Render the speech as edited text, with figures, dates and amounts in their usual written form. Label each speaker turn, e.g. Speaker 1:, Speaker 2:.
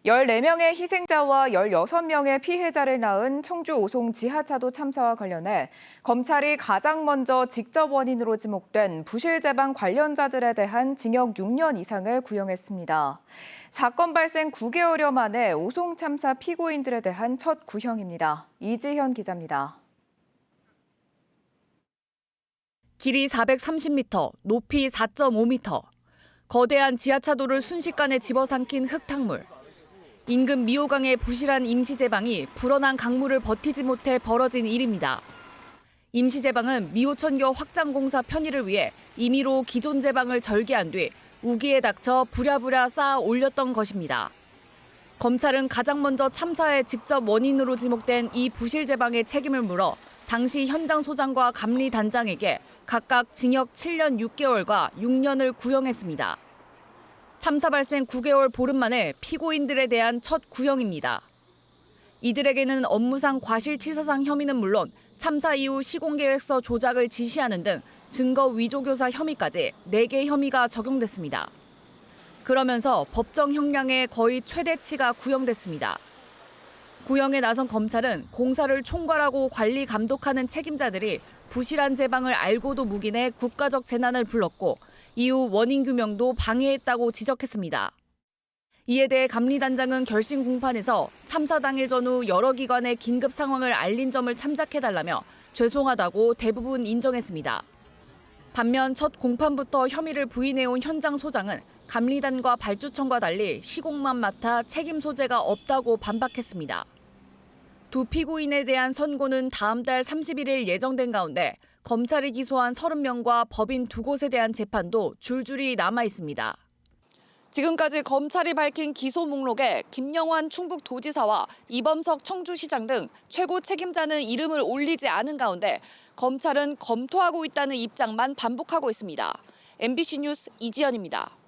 Speaker 1: 14명의 희생자와 16명의 피해자를 낳은 청주 오송 지하차도 참사와 관련해 검찰이 가장 먼저 직접 원인으로 지목된 부실제방 관련자들에 대한 징역 6년 이상을 구형했습니다. 사건 발생 9개월여 만에 오송 참사 피고인들에 대한 첫 구형입니다. 이지현 기자입니다.
Speaker 2: 길이 430m, 높이 4.5m. 거대한 지하차도를 순식간에 집어삼킨 흙탕물. 인근 미호강의 부실한 임시제방이 불어난 강물을 버티지 못해 벌어진 일입니다. 임시제방은 미호천교 확장공사 편의를 위해 임의로 기존 제방을 절개한 뒤 우기에 닥쳐 부랴부랴 쌓아 올렸던 것입니다. 검찰은 가장 먼저 참사의 직접 원인으로 지목된 이 부실 제방의 책임을 물어 당시 현장 소장과 감리단장에게 각각 징역 7년 6개월과 6년을 구형했습니다. 참사 발생 9개월 보름 만에 피고인들에 대한 첫 구형입니다. 이들에게는 업무상 과실치사상 혐의는 물론 참사 이후 시공계획서 조작을 지시하는 등 증거 위조교사 혐의까지 4개 혐의가 적용됐습니다. 그러면서 법정 형량의 거의 최대치가 구형됐습니다. 구형에 나선 검찰은 공사를 총괄하고 관리 감독하는 책임자들이 부실한 제방을 알고도 묵인해 국가적 재난을 불렀고 이후 원인 규명도 방해했다고 지적했습니다. 이에 대해 감리단장은 결심 공판에서 참사 당일 전후 여러 기관에 긴급 상황을 알린 점을 참작해달라며 죄송하다고 대부분 인정했습니다. 반면 첫 공판부터 혐의를 부인해온 현장 소장은 감리단과 발주청과 달리 시공만 맡아 책임 소재가 없다고 반박했습니다. 두 피고인에 대한 선고는 다음 달 31일 예정된 가운데 검찰이 기소한 30명과 법인 2곳에 대한 재판도 줄줄이 남아 있습니다. 지금까지 검찰이 밝힌 기소 목록에 김영환 충북도지사와 이범석 청주시장 등 최고 책임자는 이름을 올리지 않은 가운데 검찰은 검토하고 있다는 입장만 반복하고 있습니다. MBC 뉴스 이지연입니다.